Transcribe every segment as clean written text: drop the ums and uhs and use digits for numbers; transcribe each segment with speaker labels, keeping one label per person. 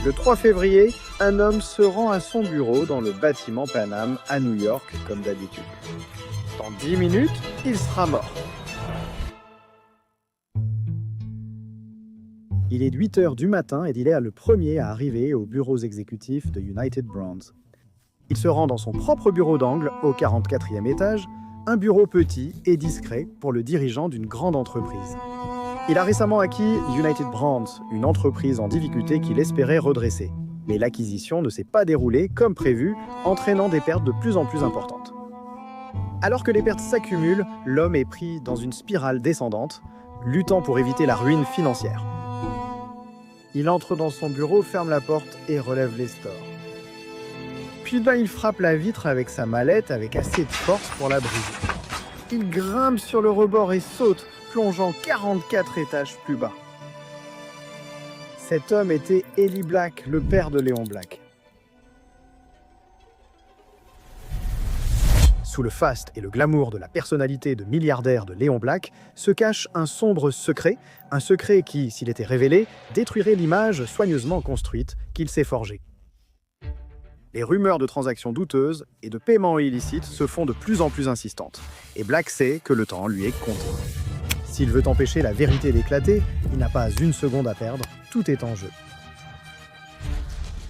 Speaker 1: Le 3 février, un homme se rend à son bureau dans le bâtiment Paname à New York, comme d'habitude. Dans 10 minutes, il sera mort. Il est 8 h du matin et il est le premier à arriver aux bureaux exécutifs de United Brands. Il se rend dans son propre bureau d'angle, au 44e étage, un bureau petit et discret pour le dirigeant d'une grande entreprise. Il a récemment acquis United Brands, une entreprise en difficulté qu'il espérait redresser. Mais l'acquisition ne s'est pas déroulée comme prévu, entraînant des pertes de plus en plus importantes. Alors que les pertes s'accumulent, l'homme est pris dans une spirale descendante, luttant pour éviter la ruine financière. Il entre dans son bureau, ferme la porte et relève les stores. Puis il frappe la vitre avec sa mallette avec assez de force pour la briser. Il grimpe sur le rebord et saute, plongeant 44 étages plus bas. Cet homme était Eli Black, le père de Léon Black. Sous le faste et le glamour de la personnalité de milliardaire de Léon Black se cache un sombre secret, un secret qui, s'il était révélé, détruirait l'image soigneusement construite qu'il s'est forgée. Les rumeurs de transactions douteuses et de paiements illicites se font de plus en plus insistantes, et Black sait que le temps lui est compté. S'il veut empêcher la vérité d'éclater, il n'a pas une seconde à perdre, tout est en jeu.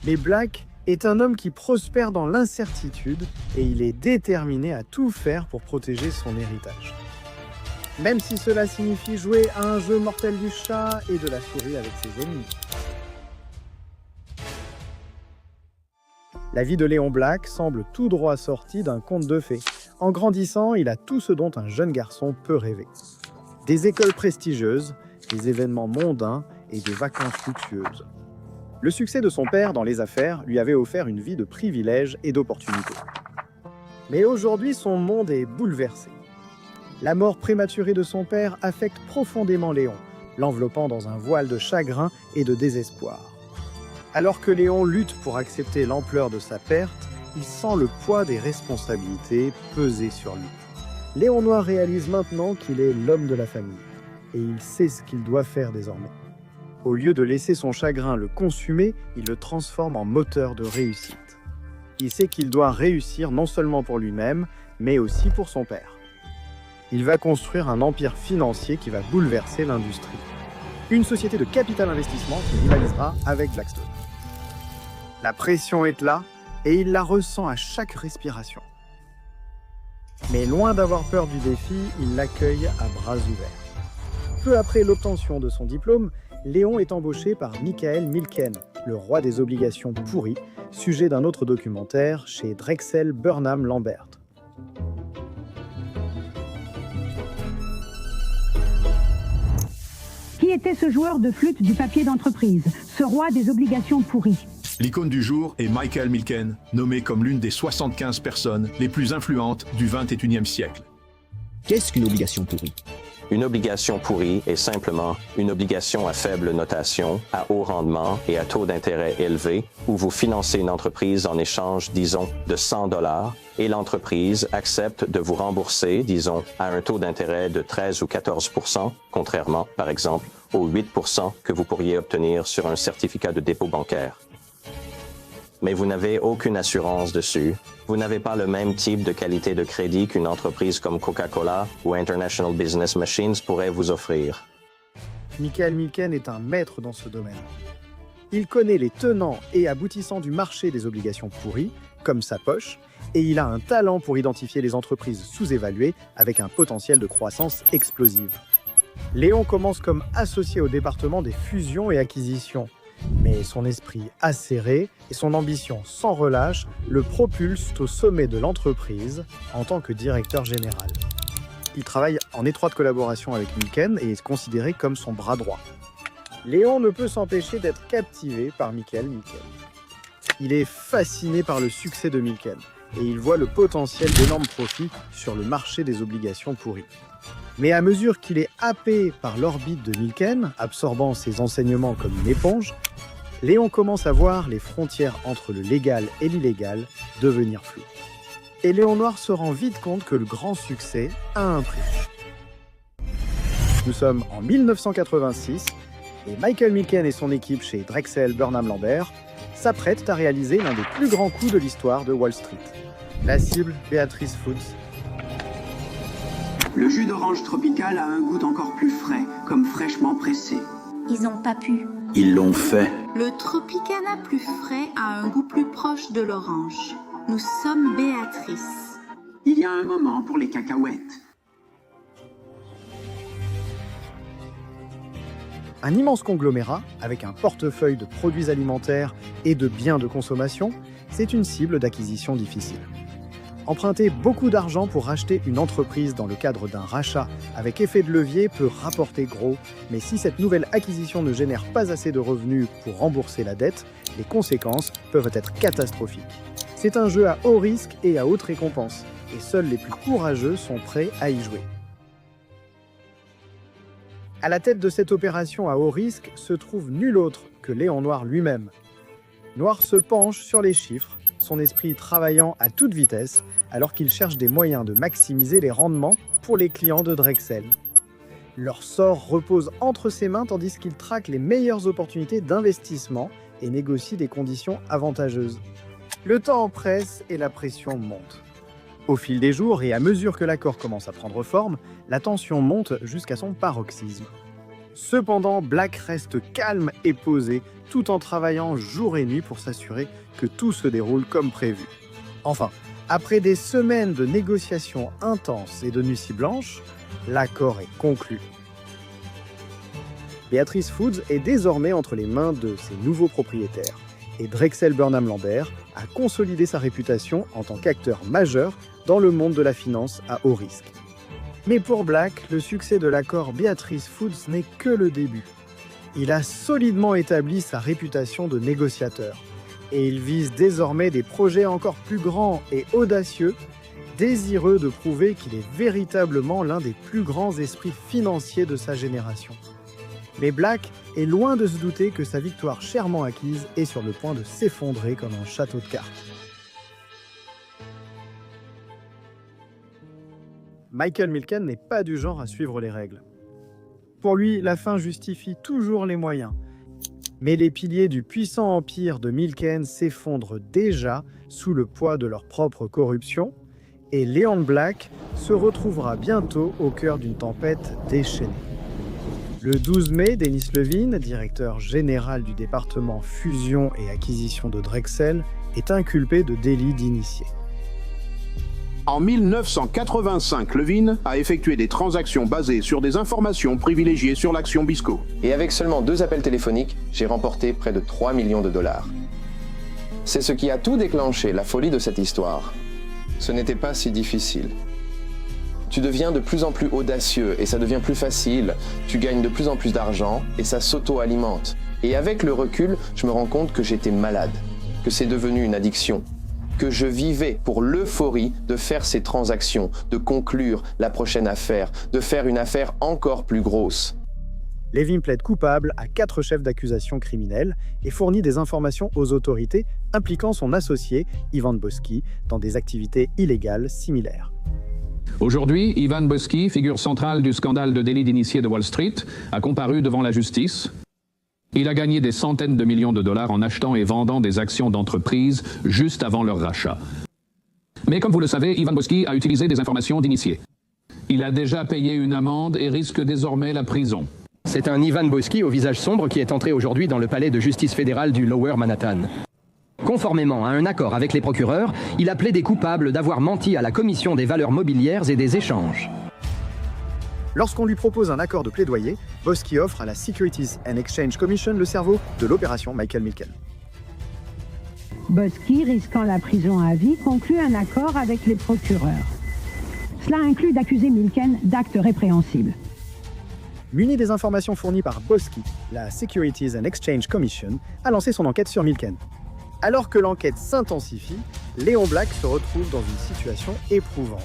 Speaker 1: Mais Black est un homme qui prospère dans l'incertitude et il est déterminé à tout faire pour protéger son héritage. Même si cela signifie jouer à un jeu mortel du chat et de la souris avec ses ennemis. La vie de Léon Black semble tout droit sortie d'un conte de fées. En grandissant, il a tout ce dont un jeune garçon peut rêver. Des écoles prestigieuses, des événements mondains et des vacances luxueuses. Le succès de son père dans les affaires lui avait offert une vie de privilèges et d'opportunités. Mais aujourd'hui, son monde est bouleversé. La mort prématurée de son père affecte profondément Léon, l'enveloppant dans un voile de chagrin et de désespoir. Alors que Léon lutte pour accepter l'ampleur de sa perte, il sent le poids des responsabilités peser sur lui. Léon Noir réalise maintenant qu'il est l'homme de la famille, et il sait ce qu'il doit faire désormais. Au lieu de laisser son chagrin le consumer, il le transforme en moteur de réussite. Il sait qu'il doit réussir non seulement pour lui-même, mais aussi pour son père. Il va construire un empire financier qui va bouleverser l'industrie. Une société de capital investissement qui rivalisera avec Blackstone. La pression est là, et il la ressent à chaque respiration. Mais loin d'avoir peur du défi, il l'accueille à bras ouverts. Peu après l'obtention de son diplôme, Léon est embauché par Michael Milken, le roi des obligations pourries, sujet d'un autre documentaire chez Drexel Burnham Lambert.
Speaker 2: Qui était ce joueur de flûte du papier d'entreprise, ce roi des obligations pourries?
Speaker 3: L'icône du jour est Michael Milken, nommé comme l'une des 75 personnes les plus influentes du XXIe siècle.
Speaker 4: Qu'est-ce qu'une obligation pourrie?
Speaker 5: Une obligation pourrie est simplement une obligation à faible notation, à haut rendement et à taux d'intérêt élevé, où vous financez une entreprise en échange, disons, de 100 $ et l'entreprise accepte de vous rembourser, disons, à un taux d'intérêt de 13 ou 14 %, contrairement, par exemple, aux 8 % que vous pourriez obtenir sur un certificat de dépôt bancaire. Mais vous n'avez aucune assurance dessus. Vous n'avez pas le même type de qualité de crédit qu'une entreprise comme Coca-Cola ou International Business Machines pourrait vous offrir.
Speaker 1: Michael Milken est un maître dans ce domaine. Il connaît les tenants et aboutissants du marché des obligations pourries, comme sa poche, et il a un talent pour identifier les entreprises sous-évaluées avec un potentiel de croissance explosive. Léon commence comme associé au département des fusions et acquisitions. Mais son esprit acéré et son ambition sans relâche le propulsent au sommet de l'entreprise en tant que directeur général. Il travaille en étroite collaboration avec Milken et est considéré comme son bras droit. Léon ne peut s'empêcher d'être captivé par Michael Milken. Il est fasciné par le succès de Milken et il voit le potentiel d'énormes profits sur le marché des obligations pourries. Mais à mesure qu'il est happé par l'orbite de Milken, absorbant ses enseignements comme une éponge, Léon commence à voir les frontières entre le légal et l'illégal devenir floues. Et Léon Noir se rend vite compte que le grand succès a un prix. Nous sommes en 1986 Et Michael Milken et son équipe chez Drexel Burnham Lambert s'apprêtent à réaliser l'un des plus grands coups de l'histoire de Wall Street. La cible, Beatrice Foods.
Speaker 6: Le jus d'orange tropical a un goût encore plus frais, comme fraîchement pressé.
Speaker 7: Ils n'ont pas pu.
Speaker 6: Ils l'ont fait.
Speaker 8: Le Tropicana plus frais a un goût plus proche de l'orange. Nous sommes Béatrice.
Speaker 6: Il y a un moment pour les cacahuètes.
Speaker 1: Un immense conglomérat, avec un portefeuille de produits alimentaires et de biens de consommation, c'est une cible d'acquisition difficile. Emprunter beaucoup d'argent pour racheter une entreprise dans le cadre d'un rachat avec effet de levier peut rapporter gros, mais si cette nouvelle acquisition ne génère pas assez de revenus pour rembourser la dette, les conséquences peuvent être catastrophiques. C'est un jeu à haut risque et à haute récompense, et seuls les plus courageux sont prêts à y jouer. À la tête de cette opération à haut risque se trouve nul autre que Léon Noir lui-même. Noir se penche sur les chiffres, son esprit travaillant à toute vitesse, alors qu'il cherche des moyens de maximiser les rendements pour les clients de Drexel. Leur sort repose entre ses mains tandis qu'il traque les meilleures opportunités d'investissement et négocie des conditions avantageuses. Le temps presse et la pression monte. Au fil des jours et à mesure que l'accord commence à prendre forme, la tension monte jusqu'à son paroxysme. Cependant, Black reste calme et posé, tout en travaillant jour et nuit pour s'assurer que tout se déroule comme prévu. Enfin, après des semaines de négociations intenses et de nuits blanches, l'accord est conclu. Beatrice Foods est désormais entre les mains de ses nouveaux propriétaires, et Drexel Burnham Lambert a consolidé sa réputation en tant qu'acteur majeur dans le monde de la finance à haut risque. Mais pour Black, le succès de l'accord Beatrice Foods n'est que le début. Il a solidement établi sa réputation de négociateur, et il vise désormais des projets encore plus grands et audacieux, désireux de prouver qu'il est véritablement l'un des plus grands esprits financiers de sa génération. Mais Black est loin de se douter que sa victoire chèrement acquise est sur le point de s'effondrer comme un château de cartes. Michael Milken n'est pas du genre à suivre les règles. Pour lui, la fin justifie toujours les moyens. Mais les piliers du puissant empire de Milken s'effondrent déjà sous le poids de leur propre corruption, et Leon Black se retrouvera bientôt au cœur d'une tempête déchaînée. Le 12 mai, Dennis Levin, directeur général du département fusion et acquisition de Drexel, est inculpé de délit d'initié.
Speaker 9: En 1985, Levin a effectué des transactions basées sur des informations privilégiées sur l'action Bisco.
Speaker 10: Et avec seulement 2 appels téléphoniques, j'ai remporté près de 3 millions de dollars. C'est ce qui a tout déclenché, la folie de cette histoire. Ce n'était pas si difficile. Tu deviens de plus en plus audacieux et ça devient plus facile. Tu gagnes de plus en plus d'argent et ça s'auto-alimente. Et avec le recul, je me rends compte que j'étais malade, que c'est devenu une addiction, que je vivais pour l'euphorie de faire ces transactions, de conclure la prochaine affaire, de faire une affaire encore plus grosse.
Speaker 1: Levin plaide coupable à 4 chefs d'accusation criminels et fournit des informations aux autorités impliquant son associé, Ivan Boesky, dans des activités illégales similaires.
Speaker 11: Aujourd'hui, Ivan Boesky, figure centrale du scandale de délit d'initié de Wall Street, a comparu devant la justice. Il a gagné des centaines de millions de dollars en achetant et vendant des actions d'entreprises juste avant leur rachat. Mais comme vous le savez, Ivan Boesky a utilisé des informations d'initié. Il a déjà payé une amende et risque désormais la prison.
Speaker 12: C'est un Ivan Boesky au visage sombre qui est entré aujourd'hui dans le palais de justice fédéral du Lower Manhattan. Conformément à un accord avec les procureurs, il a plaidé coupable d'avoir menti à la Commission des valeurs mobilières et des échanges.
Speaker 1: Lorsqu'on lui propose un accord de plaidoyer, Boesky offre à la Securities and Exchange Commission le cerveau de l'opération Michael Milken.
Speaker 2: Boesky, risquant la prison à vie, conclut un accord avec les procureurs. Cela inclut d'accuser Milken d'actes répréhensibles.
Speaker 1: Muni des informations fournies par Boesky, la Securities and Exchange Commission a lancé son enquête sur Milken. Alors que l'enquête s'intensifie, Léon Black se retrouve dans une situation éprouvante.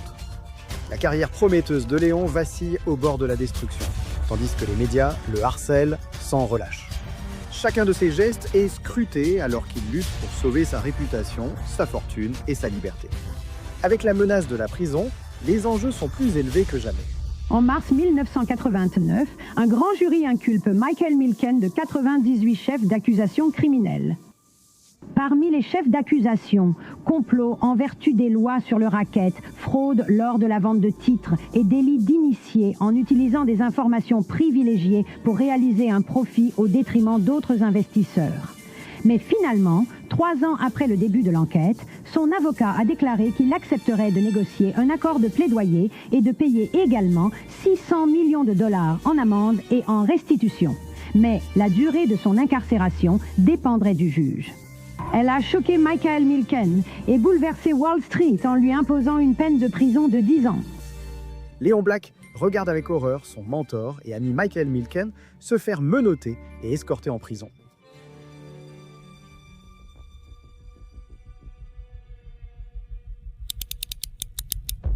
Speaker 1: La carrière prometteuse de Léon vacille au bord de la destruction, tandis que les médias le harcèlent sans relâche. Chacun de ses gestes est scruté alors qu'il lutte pour sauver sa réputation, sa fortune et sa liberté. Avec la menace de la prison, les enjeux sont plus élevés que jamais.
Speaker 2: En mars 1989, un grand jury inculpe Michael Milken de 98 chefs d'accusation criminels. Parmi les chefs d'accusation, complot en vertu des lois sur le racket, fraude lors de la vente de titres et délit d'initié en utilisant des informations privilégiées pour réaliser un profit au détriment d'autres investisseurs. Mais finalement, 3 ans après le début de l'enquête, son avocat a déclaré qu'il accepterait de négocier un accord de plaidoyer et de payer également 600 millions de dollars en amende et en restitution. Mais la durée de son incarcération dépendrait du juge. Elle a choqué Michael Milken et bouleversé Wall Street en lui imposant une peine de prison de 10 ans.
Speaker 1: Léon Black regarde avec horreur son mentor et ami Michael Milken se faire menotter et escorter en prison.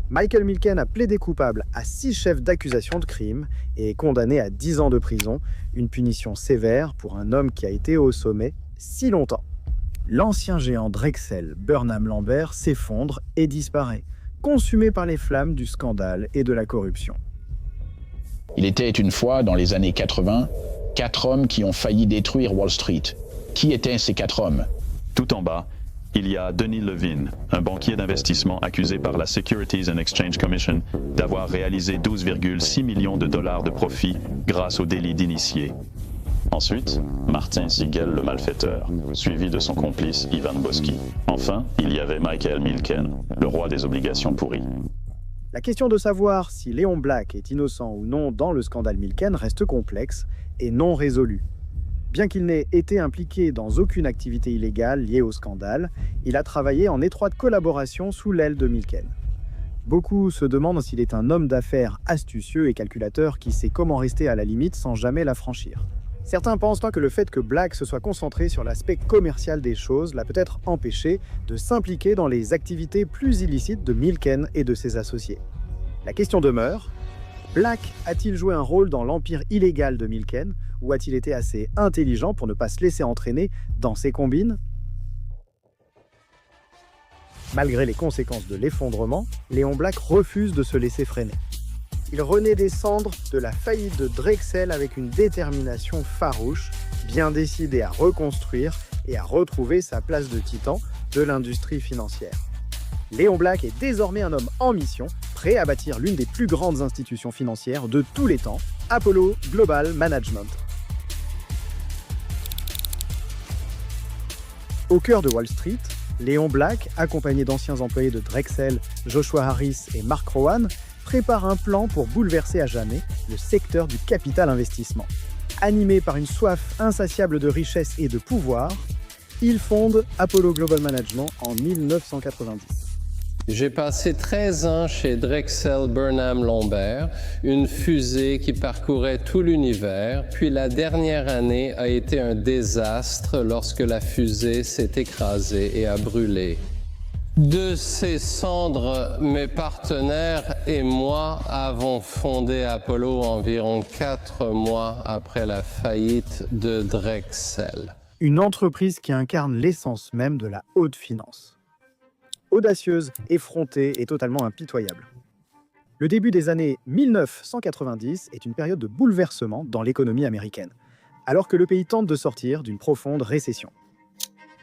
Speaker 1: Michael Milken a plaidé coupable à 6 chefs d'accusation de crime et est condamné à 10 ans de prison, une punition sévère pour un homme qui a été au sommet si longtemps. L'ancien géant Drexel, Burnham Lambert, s'effondre et disparaît, consumé par les flammes du scandale et de la corruption.
Speaker 7: Il était une fois, dans les années 80, 4 hommes qui ont failli détruire Wall Street. Qui étaient ces 4 hommes?
Speaker 13: Tout en bas, il y a Denis Levine, un banquier d'investissement accusé par la Securities and Exchange Commission d'avoir réalisé 12,6 millions de dollars de profit grâce au délit d'initié. Ensuite, Martin Siegel, le malfaiteur, suivi de son complice Ivan Boski. Enfin, il y avait Michael Milken, le roi des obligations pourries.
Speaker 1: La question de savoir si Léon Black est innocent ou non dans le scandale Milken reste complexe et non résolue. Bien qu'il n'ait été impliqué dans aucune activité illégale liée au scandale, il a travaillé en étroite collaboration sous l'aile de Milken. Beaucoup se demandent s'il est un homme d'affaires astucieux et calculateur qui sait comment rester à la limite sans jamais la franchir. Certains pensent que le fait que Black se soit concentré sur l'aspect commercial des choses l'a peut-être empêché de s'impliquer dans les activités plus illicites de Milken et de ses associés. La question demeure, Black a-t-il joué un rôle dans l'empire illégal de Milken ou a-t-il été assez intelligent pour ne pas se laisser entraîner dans ses combines? Malgré les conséquences de l'effondrement, Léon Black refuse de se laisser freiner. Il renaît des cendres de la faillite de Drexel avec une détermination farouche, bien décidé à reconstruire et à retrouver sa place de titan de l'industrie financière. Léon Black est désormais un homme en mission, prêt à bâtir l'une des plus grandes institutions financières de tous les temps, Apollo Global Management. Au cœur de Wall Street, Léon Black, accompagné d'anciens employés de Drexel, Joshua Harris et Mark Rowan, prépare un plan pour bouleverser à jamais le secteur du capital investissement. Animé par une soif insatiable de richesse et de pouvoir, il fonde Apollo Global Management en 1990.
Speaker 14: J'ai passé 13 ans chez Drexel Burnham Lambert, une fusée qui parcourait tout l'univers, puis la dernière année a été un désastre lorsque la fusée s'est écrasée et a brûlé. De ces cendres, mes partenaires et moi avons fondé Apollo environ 4 mois après la faillite de Drexel.
Speaker 1: Une entreprise qui incarne l'essence même de la haute finance. Audacieuse, effrontée et totalement impitoyable. Le début des années 1990 est une période de bouleversement dans l'économie américaine, alors que le pays tente de sortir d'une profonde récession.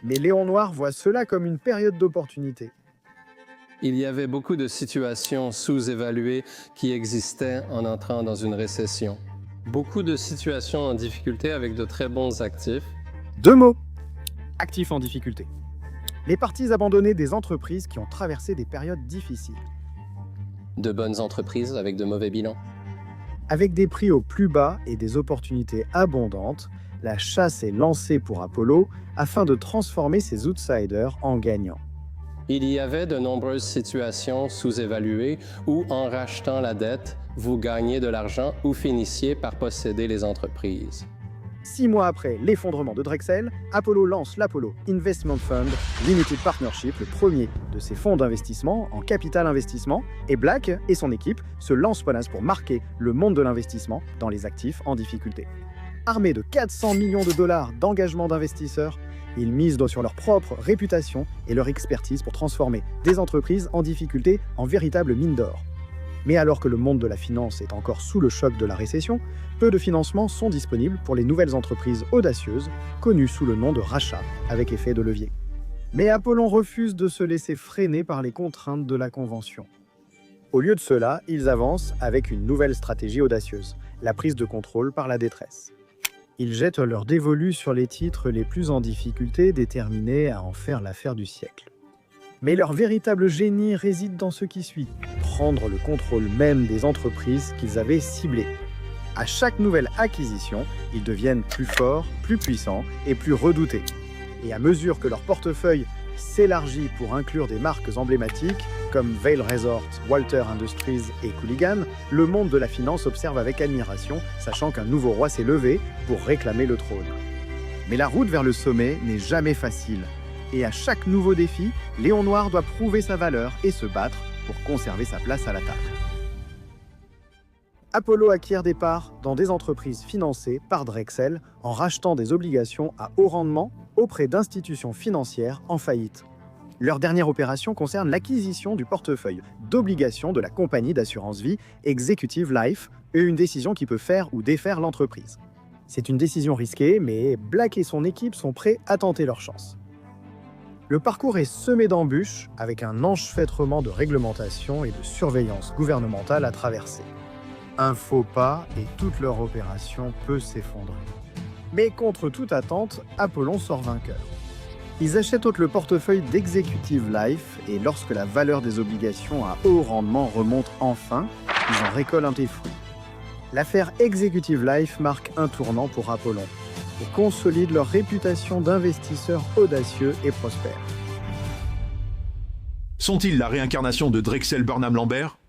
Speaker 1: Mais Léon Noir voit cela comme une période d'opportunité.
Speaker 14: Il y avait beaucoup de situations sous-évaluées qui existaient en entrant dans une récession. Beaucoup de situations en difficulté avec de très bons actifs.
Speaker 1: 2 mots. Actifs en difficulté. Les parties abandonnées des entreprises qui ont traversé des périodes difficiles.
Speaker 14: De bonnes entreprises avec de mauvais bilans.
Speaker 1: Avec des prix au plus bas et des opportunités abondantes, la chasse est lancée pour Apollo afin de transformer ses outsiders en gagnants.
Speaker 14: Il y avait de nombreuses situations sous-évaluées où, en rachetant la dette, vous gagnez de l'argent ou finissiez par posséder les entreprises.
Speaker 1: 6 mois après l'effondrement de Drexel, Apollo lance l'Apollo Investment Fund Limited Partnership, le premier de ses fonds d'investissement en capital investissement, et Black et son équipe se lancent pour marquer le monde de l'investissement dans les actifs en difficulté. Armés de 400 millions de dollars d'engagement d'investisseurs, ils misent sur leur propre réputation et leur expertise pour transformer des entreprises en difficulté en véritables mines d'or. Mais alors que le monde de la finance est encore sous le choc de la récession, peu de financements sont disponibles pour les nouvelles entreprises audacieuses, connues sous le nom de rachat, avec effet de levier. Mais Apollon refuse de se laisser freiner par les contraintes de la convention. Au lieu de cela, ils avancent avec une nouvelle stratégie audacieuse, la prise de contrôle par la détresse. Ils jettent leur dévolu sur les titres les plus en difficulté, déterminés à en faire l'affaire du siècle. Mais leur véritable génie réside dans ce qui suit, prendre le contrôle même des entreprises qu'ils avaient ciblées. À chaque nouvelle acquisition, ils deviennent plus forts, plus puissants et plus redoutés. Et à mesure que leur portefeuille s'élargit pour inclure des marques emblématiques comme Vail Resorts, Walter Industries et Cooligan, le monde de la finance observe avec admiration, sachant qu'un nouveau roi s'est levé pour réclamer le trône. Mais la route vers le sommet n'est jamais facile. Et à chaque nouveau défi, Léon Noir doit prouver sa valeur et se battre pour conserver sa place à la table. Apollo acquiert des parts dans des entreprises financées par Drexel en rachetant des obligations à haut rendement auprès d'institutions financières en faillite. Leur dernière opération concerne l'acquisition du portefeuille d'obligations de la compagnie d'assurance vie Executive Life et une décision qui peut faire ou défaire l'entreprise. C'est une décision risquée, mais Black et son équipe sont prêts à tenter leur chance. Le parcours est semé d'embûches, avec un enchevêtrement de réglementation et de surveillance gouvernementale à traverser. Un faux pas et toute leur opération peut s'effondrer. Mais contre toute attente, Apollon sort vainqueur. Ils achètent le portefeuille d'Executive Life et lorsque la valeur des obligations à haut rendement remonte enfin, ils en récoltent des fruits. L'affaire Executive Life marque un tournant pour Apollon et consolide leur réputation d'investisseurs audacieux et prospères.
Speaker 3: Sont-ils la réincarnation de Drexel Burnham Lambert ?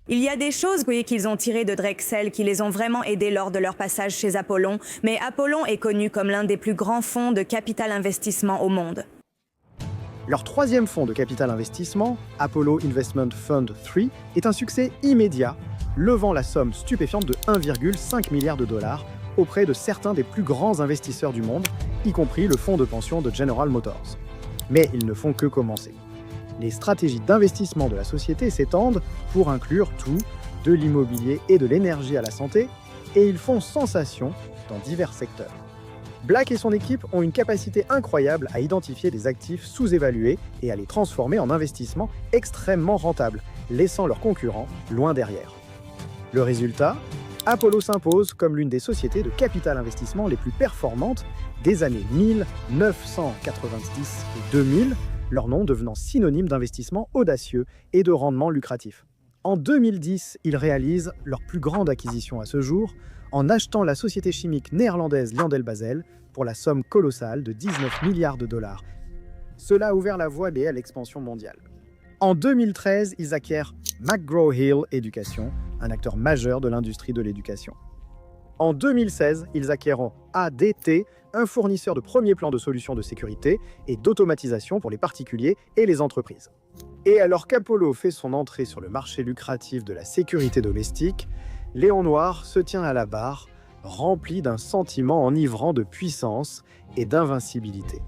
Speaker 15: Il y a des choses qu'ils ont tirées de Drexel qui les ont vraiment aidés lors de leur passage chez Apollon, mais Apollon est connu comme l'un des plus grands fonds de capital investissement au monde.
Speaker 1: Leur troisième fonds de capital investissement, Apollo Investment Fund 3, est un succès immédiat, levant la somme stupéfiante de 1,5 milliard de dollars auprès de certains des plus grands investisseurs du monde, y compris le fonds de pension de General Motors. Mais ils ne font que commencer. Les stratégies d'investissement de la société s'étendent pour inclure tout, de l'immobilier et de l'énergie à la santé, et ils font sensation dans divers secteurs. Black et son équipe ont une capacité incroyable à identifier des actifs sous-évalués et à les transformer en investissements extrêmement rentables, laissant leurs concurrents loin derrière. Le résultat ? Apollo s'impose comme l'une des sociétés de capital investissement les plus performantes des années 1990 et 2000, leur nom devenant synonyme d'investissement audacieux et de rendement lucratif. En 2010, ils réalisent leur plus grande acquisition à ce jour en achetant la société chimique néerlandaise LyondellBasell pour la somme colossale de 19 milliards de dollars. Cela a ouvert la voie à l'expansion mondiale. En 2013, ils acquièrent McGraw-Hill Education, un acteur majeur de l'industrie de l'éducation. En 2016, ils acquièrent ADT, un fournisseur de premier plan de solutions de sécurité et d'automatisation pour les particuliers et les entreprises. Et alors qu'Apollo fait son entrée sur le marché lucratif de la sécurité domestique, Léon Noir se tient à la barre, rempli d'un sentiment enivrant de puissance et d'invincibilité.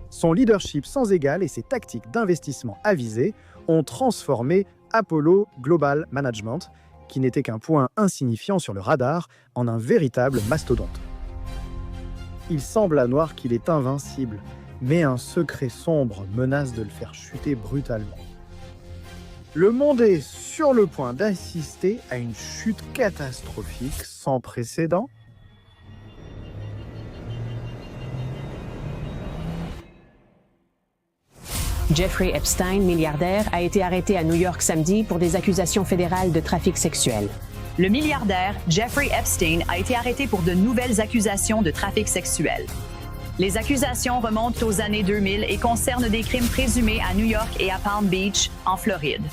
Speaker 1: Son leadership sans égal et ses tactiques d'investissement avisées ont transformé Apollo Global Management, qui n'était qu'un point insignifiant sur le radar, en un véritable mastodonte. Il semble à Noir qu'il est invincible, mais un secret sombre menace de le faire chuter brutalement. Le monde est sur le point d'assister à une chute catastrophique sans précédent.
Speaker 16: Jeffrey Epstein, milliardaire, a été arrêté à New York samedi pour des accusations fédérales de trafic sexuel.
Speaker 17: Le milliardaire Jeffrey Epstein a été arrêté pour de nouvelles accusations de trafic sexuel. Les accusations remontent aux années 2000 et concernent des crimes présumés à New York et à Palm Beach, en Floride.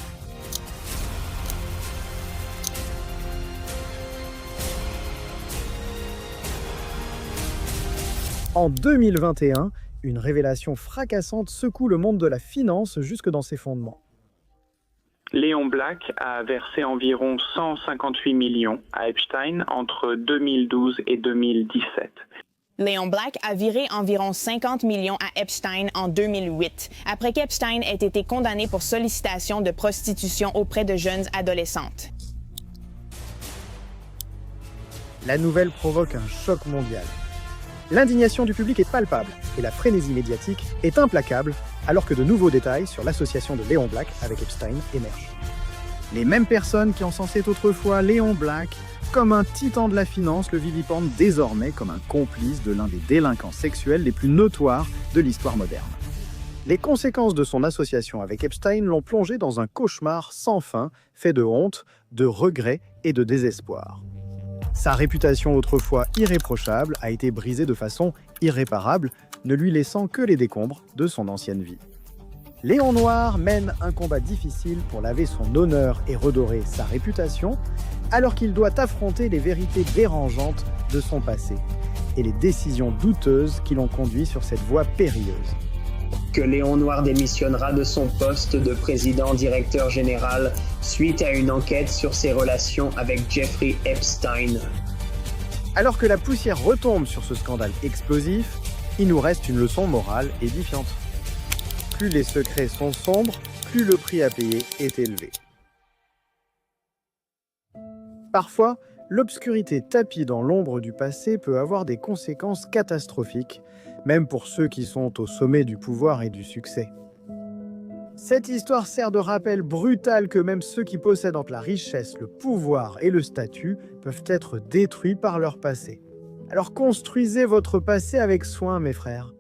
Speaker 1: En 2021, une révélation fracassante secoue le monde de la finance jusque dans ses fondements.
Speaker 18: Léon Black a versé environ 158 millions à Epstein entre 2012 et 2017.
Speaker 19: Léon Black a viré environ 50 millions à Epstein en 2008, après qu'Epstein ait été condamné pour sollicitation de prostitution auprès de jeunes adolescentes.
Speaker 1: La nouvelle provoque un choc mondial. L'indignation du public est palpable et la frénésie médiatique est implacable alors que de nouveaux détails sur l'association de Léon Black avec Epstein émergent. Les mêmes personnes qui encensaient autrefois Léon Black comme un titan de la finance le vilipendent désormais comme un complice de l'un des délinquants sexuels les plus notoires de l'histoire moderne. Les conséquences de son association avec Epstein l'ont plongé dans un cauchemar sans fin, fait de honte, de regrets et de désespoir. Sa réputation autrefois irréprochable a été brisée de façon irréparable, ne lui laissant que les décombres de son ancienne vie. Léon Noir mène un combat difficile pour laver son honneur et redorer sa réputation, alors qu'il doit affronter les vérités dérangeantes de son passé et les décisions douteuses qui l'ont conduit sur cette voie périlleuse.
Speaker 20: Que Léon Noir démissionnera de son poste de président-directeur général suite à une enquête sur ses relations avec Jeffrey Epstein.
Speaker 1: Alors que la poussière retombe sur ce scandale explosif, il nous reste une leçon morale édifiante. Plus les secrets sont sombres, plus le prix à payer est élevé. Parfois, l'obscurité tapie dans l'ombre du passé peut avoir des conséquences catastrophiques, même pour ceux qui sont au sommet du pouvoir et du succès. Cette histoire sert de rappel brutal que même ceux qui possèdent la richesse, le pouvoir et le statut peuvent être détruits par leur passé. Alors construisez votre passé avec soin, mes frères.